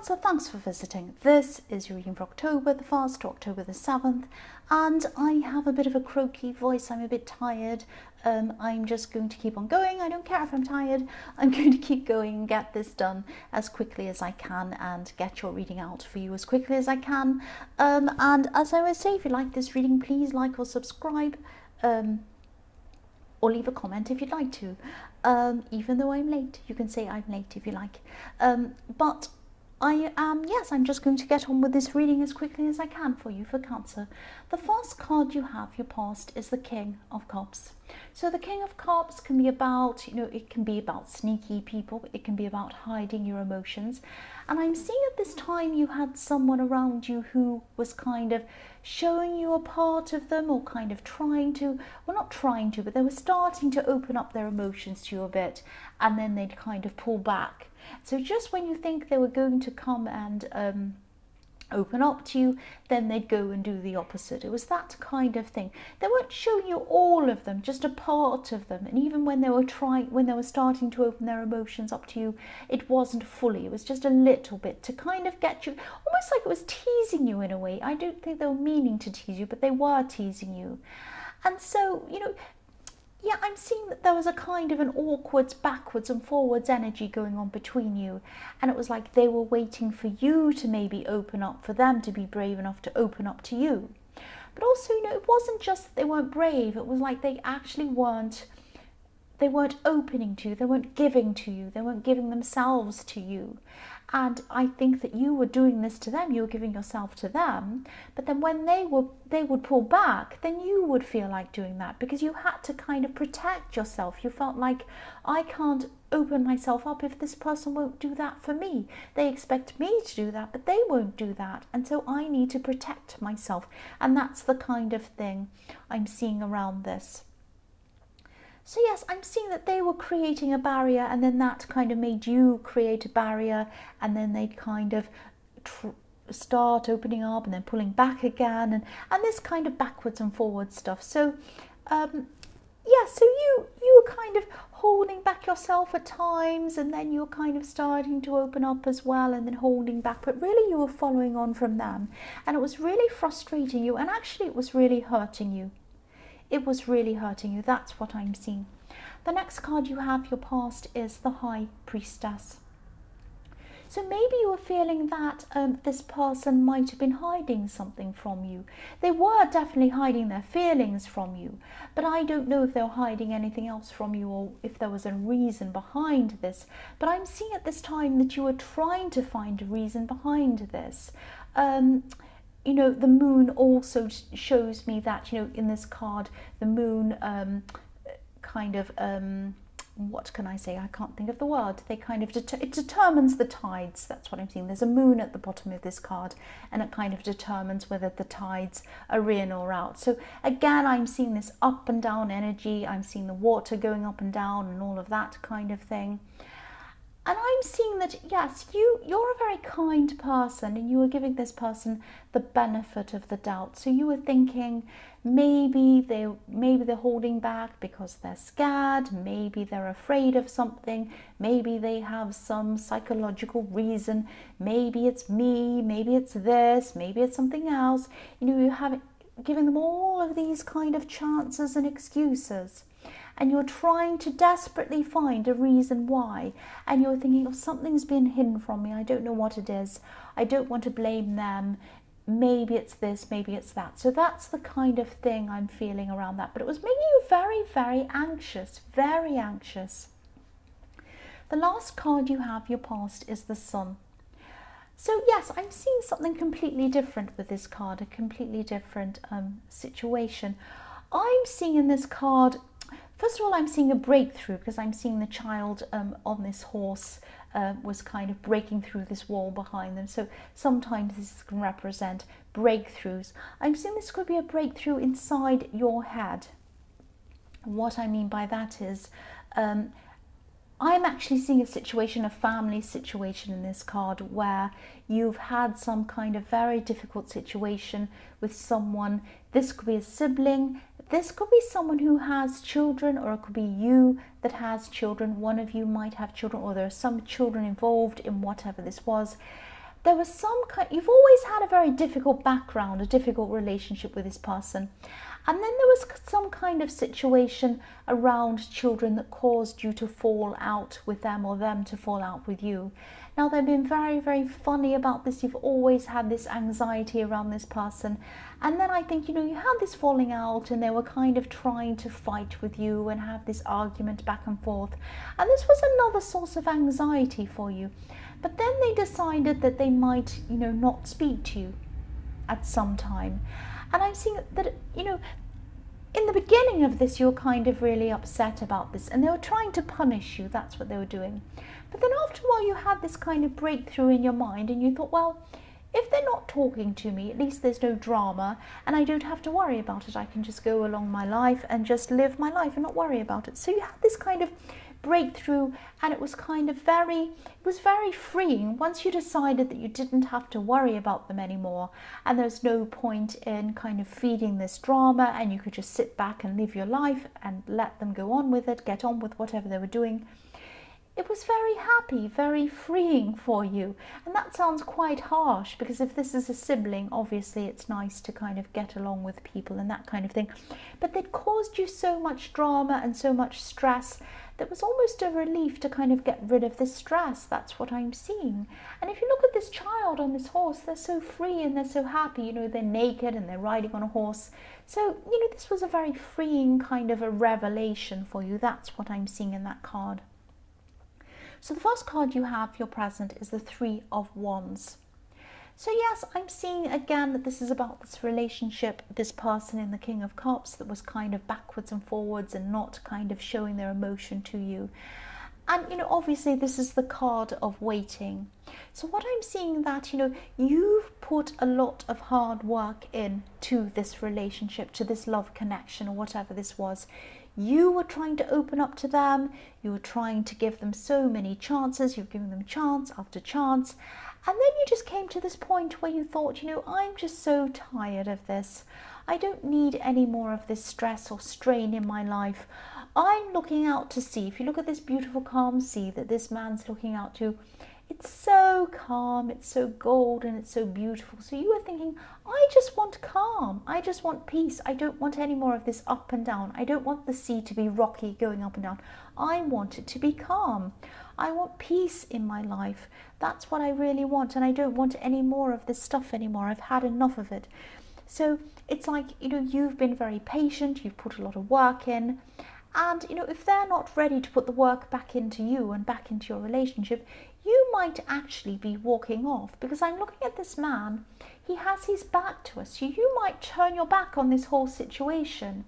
Cancer, thanks for visiting. This is your reading for October the 1st to October the 7th, and I have a bit of a croaky voice. I'm a bit tired. I'm just going to keep on going. I don't care if I'm tired. I'm going to keep going and get this done as quickly as I can and get your reading out for you as quickly as I can. And as I always say, if you like this reading, please like or subscribe, or leave a comment if you'd like to. Even though I'm late, you can say I'm late if you like. But I'm just going to get on with this reading as quickly as I can for you for Cancer. The first card you have, your past, is the King of Cups. So the King of Cups can be about, it can be about sneaky people. It can be about hiding your emotions. And I'm seeing at this time you had someone around you who was kind of showing you a part of them, or kind of trying to, well, not trying to, but they were starting to open up their emotions to you a bit, and then they'd kind of pull back. So just when you think they were going to come and open up to you, then they'd go and do the opposite. It was that kind of thing. They weren't showing you all of them, just a part of them. And even when they were starting to open their emotions up to you, it wasn't fully. It was just a little bit to kind of get you, almost like it was teasing you in a way. I don't think they were meaning to tease you, but they were teasing you. And so, yeah, I'm seeing that there was a kind of an awkward backwards and forwards energy going on between you. And it was like they were waiting for you to maybe open up, for them to be brave enough to open up to you. But also, it wasn't just that they weren't brave. It was like they actually weren't opening to you. They weren't giving to you. They weren't giving themselves to you. And I think that you were doing this to them. You were giving yourself to them. But then when they would pull back, then you would feel like doing that, because you had to kind of protect yourself. You felt like, I can't open myself up if this person won't do that for me. They expect me to do that, but they won't do that. And so I need to protect myself. And that's the kind of thing I'm seeing around this. So yes, I'm seeing that they were creating a barrier, and then that kind of made you create a barrier, and then they'd kind of start opening up and then pulling back again, and this kind of backwards and forwards stuff. So yeah, so you were kind of holding back yourself at times, and then you were kind of starting to open up as well, and then holding back, but really you were following on from them, and it was really frustrating you, and actually it was really hurting you. It was really hurting you. That's what I'm seeing. The next card you have, your past, is the High Priestess. So maybe you were feeling that this person might have been hiding something from you. They were definitely hiding their feelings from you, but I don't know if they were hiding anything else from you, or if there was a reason behind this. But I'm seeing at this time that you were trying to find a reason behind this. The moon also shows me that, in this card, the moon what can I say? I can't think of the word. They kind of, it determines the tides. That's what I'm seeing. There's a moon at the bottom of this card, and it kind of determines whether the tides are in or out. So again, I'm seeing this up and down energy. I'm seeing the water going up and down and all of that kind of thing. And I'm seeing that, yes, you're a very kind person, and you were giving this person the benefit of the doubt. So you were thinking maybe they're holding back because they're scared, maybe they're afraid of something, maybe they have some psychological reason, maybe it's me, maybe it's this, maybe it's something else. You have giving them all of these kind of chances and excuses. And you're trying to desperately find a reason why, and you're thinking, something's been hidden from me, I don't know what it is, I don't want to blame them, maybe it's this, maybe it's that. So that's the kind of thing I'm feeling around that. But it was making you very, very anxious, very anxious. The last card you have, your past, is the Sun. So yes, I'm seeing something completely different with this card, a completely different situation. I'm seeing in this card, first of all, I'm seeing a breakthrough, because I'm seeing the child on this horse was kind of breaking through this wall behind them. So sometimes this can represent breakthroughs. I'm seeing this could be a breakthrough inside your head. What I mean by that is, I'm actually seeing a situation, a family situation in this card, where you've had some kind of very difficult situation with someone. This could be a sibling, this could be someone who has children, or it could be you that has children. One of you might have children, or there are some children involved in whatever this was. there was some kind, you've always had a very difficult background, a difficult relationship with this person. And then there was some kind of situation around children that caused you to fall out with them or them to fall out with you. Now, they've been very, very funny about this. You've always had this anxiety around this person. And then I think, you had this falling out and they were kind of trying to fight with you and have this argument back and forth. And this was another source of anxiety for you. But then they decided that they might, not speak to you at some time. And I'm seeing that, in the beginning of this, you're kind of really upset about this and they were trying to punish you. That's what they were doing. But then after a while, you had this kind of breakthrough in your mind and you thought, well, if they're not talking to me, at least there's no drama and I don't have to worry about it. I can just go along my life and just live my life and not worry about it. So you had this kind of breakthrough and it was kind of very freeing once you decided that you didn't have to worry about them anymore and there's no point in kind of feeding this drama and you could just sit back and live your life and let them go on with it, get on with whatever they were doing. It was very happy, very freeing for you. And that sounds quite harsh because if this is a sibling, obviously it's nice to kind of get along with people and that kind of thing. But they'd caused you so much drama and so much stress that was almost a relief to kind of get rid of this stress. That's what I'm seeing. And if you look at this child on this horse, they're so free and they're so happy. They're naked and they're riding on a horse. So, this was a very freeing kind of a revelation for you. That's what I'm seeing in that card. So the first card you have, your present, is the Three of Wands. So yes, I'm seeing again that this is about this relationship, this person in the King of Cups that was kind of backwards and forwards and not kind of showing their emotion to you. And, obviously this is the card of waiting. So what I'm seeing that, you've put a lot of hard work into this relationship, to this love connection or whatever this was. You were trying to open up to them. You were trying to give them so many chances. You've given them chance after chance. And then you just came to this point where you thought, I'm just so tired of this. I don't need any more of this stress or strain in my life. I'm looking out to sea. If you look at this beautiful calm sea that this man's looking out to, it's so calm, it's so golden, it's so beautiful. So you were thinking, I just want calm. I just want peace. I don't want any more of this up and down. I don't want the sea to be rocky going up and down. I want it to be calm. I want peace in my life. That's what I really want. And I don't want any more of this stuff anymore. I've had enough of it. So it's like, you've been very patient. You've put a lot of work in. And, if they're not ready to put the work back into you and back into your relationship, you might actually be walking off. Because I'm looking at this man, he has his back to us. So you might turn your back on this whole situation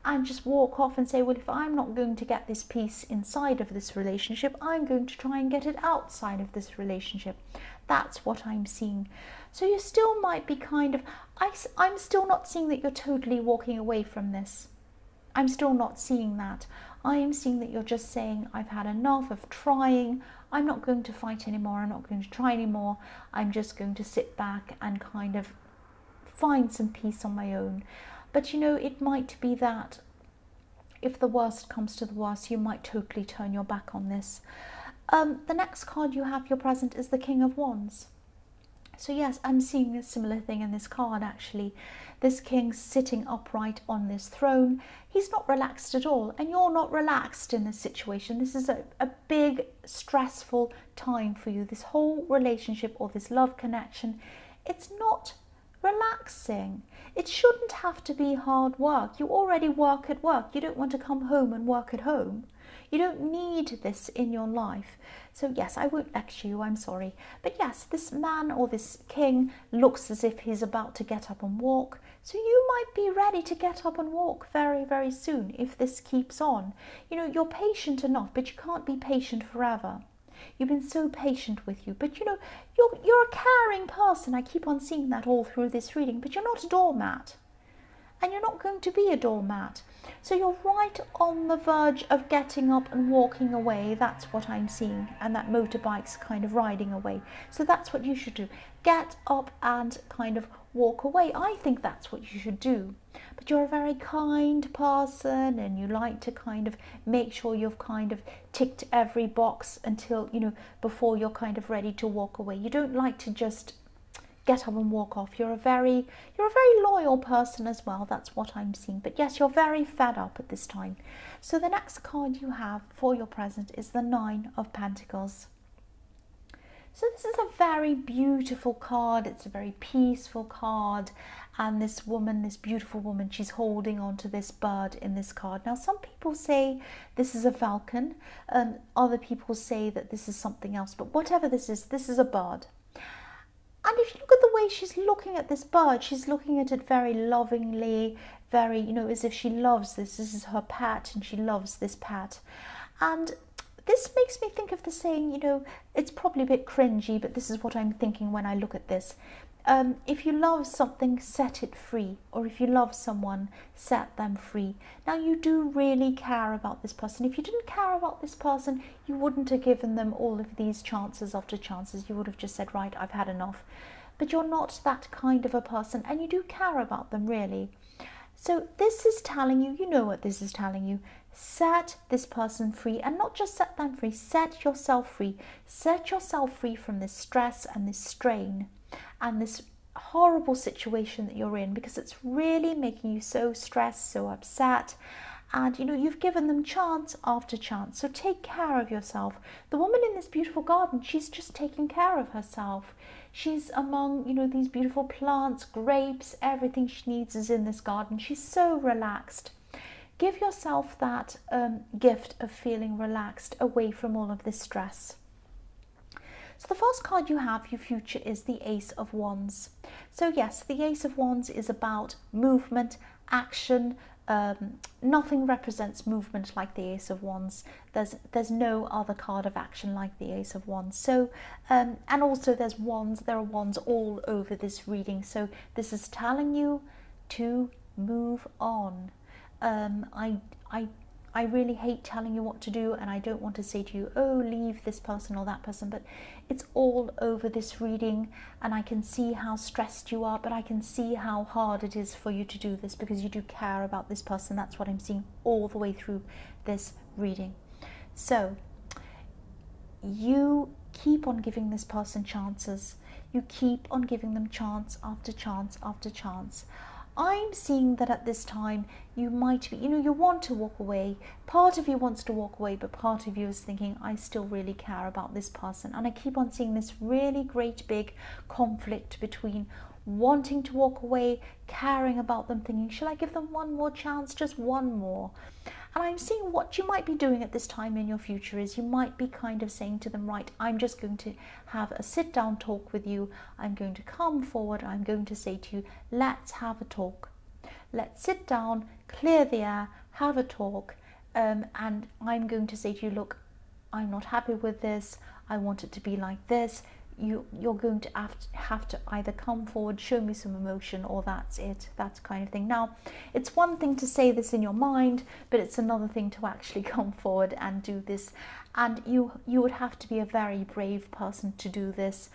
and just walk off and say, well, if I'm not going to get this peace inside of this relationship, I'm going to try and get it outside of this relationship. That's what I'm seeing. So you still might be kind of, I'm still not seeing that you're totally walking away from this. I'm still not seeing that. I am seeing that you're just saying, I've had enough of trying. I'm not going to fight anymore. I'm not going to try anymore. I'm just going to sit back and kind of find some peace on my own. But it might be that if the worst comes to the worst, you might totally turn your back on this. The next card you have, your present, is the King of Wands. So yes, I'm seeing a similar thing in this card actually. This king sitting upright on this throne. He's not relaxed at all, and you're not relaxed in this situation. This is a big, stressful time for you. This whole relationship or this love connection, it's not relaxing. It shouldn't have to be hard work. You already work at work. You don't want to come home and work at home. You don't need this in your life. So yes, I won't lecture you, I'm sorry. But yes, this man or this king looks as if he's about to get up and walk. So you might be ready to get up and walk very, very soon if this keeps on. You're patient enough, but you can't be patient forever. You've been so patient with you, but you're a caring person. I keep on seeing that all through this reading, but you're not a doormat. and you're not going to be a doormat. So you're right on the verge of getting up and walking away. That's what I'm seeing. And that motorbike's kind of riding away. So that's what you should do. Get up and kind of walk away. I think that's what you should do. But you're a very kind person, and you like to kind of make sure you've kind of ticked every box until, you know, before you're kind of ready to walk away. You don't like to just get up and walk off. You're a very loyal person as well. That's what I'm seeing. But yes, you're very fed up at this time. So the next card you have for your present is the Nine of Pentacles. So this is a very beautiful card. It's a very peaceful card. And this woman, this beautiful woman, she's holding on to this bird in this card. Now, some people say this is a falcon, and other people say that this is something else. But whatever this is a bird. And if you look at the way she's looking at this bird, she's looking at it very lovingly, very, you know, as if she loves this. This is her pet, and she loves this pet. And this makes me think of the saying, you know, it's probably a bit cringy, but this is what I'm thinking when I look at this. If you love something, set it free. Or if you love someone, set them free. Now, you do really care about this person. If you didn't care about this person, you wouldn't have given them all of these chances after chances. You would have just said, right, I've had enough. But you're not that kind of a person, and you do care about them, really. So this is telling you, you know what this is telling you, set this person free, and not just set them free, set yourself free. Set yourself free from this stress and this strain and this horrible situation that you're in, because it's really making you so stressed, so upset. And, you know, you've given them chance after chance. So take care of yourself. The woman in this beautiful garden, she's just taking care of herself. She's among, you know, these beautiful plants, grapes, everything she needs is in this garden. She's so relaxed. Give yourself that gift of feeling relaxed away from all of this stress. So the first card you have, your future, is the Ace of Wands. So yes, the Ace of Wands is about movement, action. Nothing represents movement like the Ace of Wands. There's no other card of action like the Ace of Wands. So and also there are wands all over this reading. So this is telling you to move on. I really hate telling you what to do, and I don't want to say to you, oh, leave this person or that person, but it's all over this reading, and I can see how stressed you are, but I can see how hard it is for you to do this, because you do care about this person. That's what I'm seeing all the way through this reading. So you keep on giving this person chances. You keep on giving them chance after chance after chance. I'm seeing that at this time you might be, you know, you want to walk away. Part of you wants to walk away, but part of you is thinking, I still really care about this person. And I keep on seeing this really great big conflict between wanting to walk away, caring about them, thinking, shall I give them one more chance, just one more? And I'm seeing what you might be doing at this time in your future is you might be kind of saying to them, right, I'm just going to have a sit down talk with you. I'm going to come forward. I'm going to say to you, let's have a talk. Let's sit down, clear the air, have a talk. And I'm going to say to you, look, I'm not happy with this. I want it to be like this. You're going to have to either come forward, show me some emotion, or that's it, that kind of thing. Now, it's one thing to say this in your mind, but it's another thing to actually come forward and do this. And you would have to be a very brave person to do this.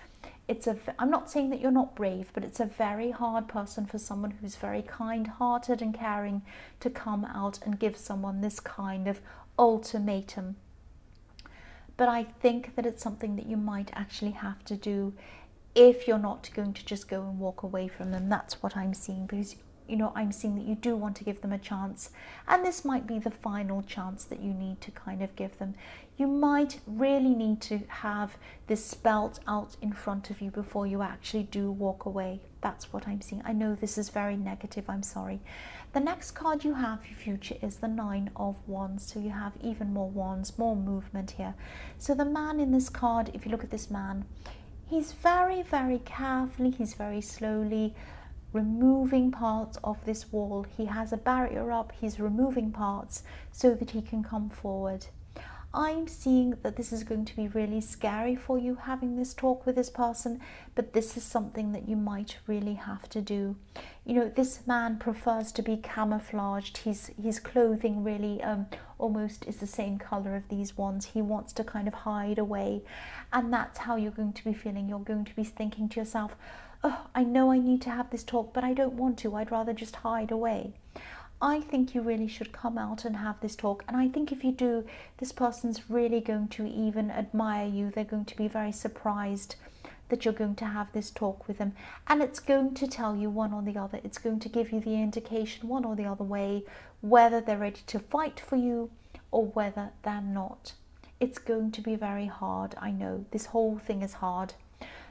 I'm not saying that you're not brave, but it's a very hard person for someone who's very kind-hearted and caring to come out and give someone this kind of ultimatum. But I think that it's something that you might actually have to do if you're not going to just go and walk away from them. That's what I'm seeing, because, you know, I'm seeing that you do want to give them a chance, and this might be the final chance that you need to kind of give them. You might really need to have this spelt out in front of you before you actually do walk away. That's what I'm seeing. I know this is very negative, I'm sorry. The next card you have, your future, is the Nine of Wands. So you have even more wands, more movement here. So the man in this card, if you look at this man, he's very, very carefully, he's very slowly removing parts of this wall. He has a barrier up, he's removing parts so that he can come forward. I'm seeing that this is going to be really scary for you, having this talk with this person, but this is something that you might really have to do. You know, this man prefers to be camouflaged. His clothing really almost is the same color of these ones. He wants to kind of hide away, and that's how you're going to be feeling. You're going to be thinking to yourself, oh, I know I need to have this talk, but I don't want to. I'd rather just hide away. I think you really should come out and have this talk, and I think if you do, this person's really going to even admire you. They're going to be very surprised that you're going to have this talk with them, and it's going to tell you one or the other. It's going to give you the indication one or the other way, whether they're ready to fight for you or whether they're not. It's going to be very hard. I know this whole thing is hard.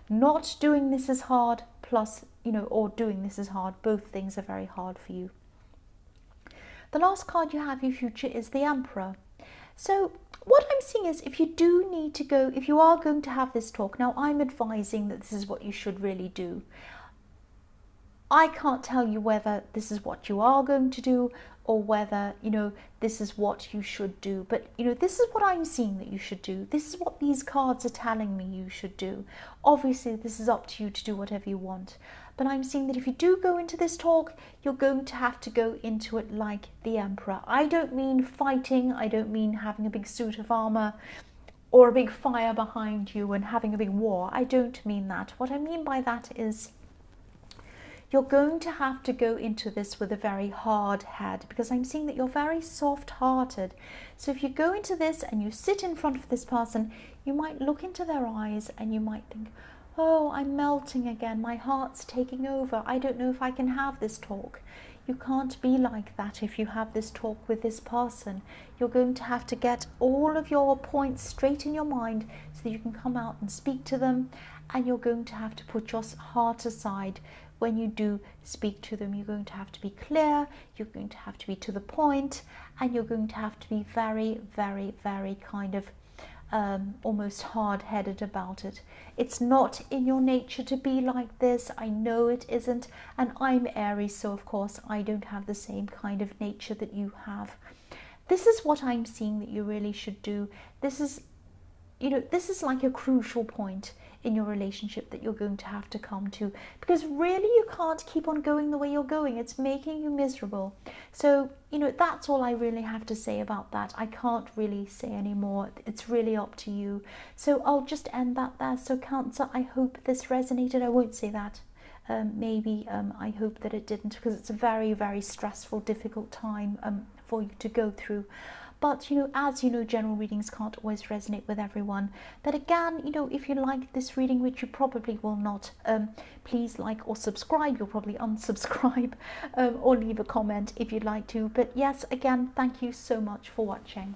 Not doing this is hard, plus, you know, or doing this is hard. Both things are very hard for you. The last card you have in your future is the Emperor. So what I'm seeing is, if you do need to go, if you are going to have this talk, now I'm advising that this is what you should really do. I can't tell you whether this is what you are going to do or whether, you know, this is what you should do. But, you know, this is what I'm seeing that you should do. This is what these cards are telling me you should do. Obviously, this is up to you to do whatever you want. But I'm seeing that if you do go into this talk, you're going to have to go into it like the Emperor. I don't mean fighting. I don't mean having a big suit of armor or a big fire behind you and having a big war. I don't mean that. What I mean by that is, you're going to have to go into this with a very hard head, because I'm seeing that you're very soft-hearted. So if you go into this and you sit in front of this person, you might look into their eyes and you might think, oh, I'm melting again. My heart's taking over. I don't know if I can have this talk. You can't be like that if you have this talk with this person. You're going to have to get all of your points straight in your mind so that you can come out and speak to them, and you're going to have to put your heart aside. When you do speak to them, you're going to have to be clear, you're going to have to be to the point, and you're going to have to be very, very, very kind of almost hard-headed about it. It's not in your nature to be like this. I know it isn't, and I'm Aries, so of course I don't have the same kind of nature that you have. This is what I'm seeing that you really should do. This is, you know, this is like a crucial point in your relationship that you're going to have to come to, because really you can't keep on going the way you're going. It's making you miserable. So, you know, that's all I really have to say about that. I can't really say any more. It's really up to you. So I'll just end that there. So Cancer, I hope this resonated. I won't say that. Maybe I hope that it didn't, because it's a very, very stressful, difficult time for you to go through. But, you know, as you know, general readings can't always resonate with everyone. But again, you know, if you like this reading, which you probably will not, please like or subscribe. You'll probably unsubscribe or leave a comment if you'd like to. But yes, again, thank you so much for watching.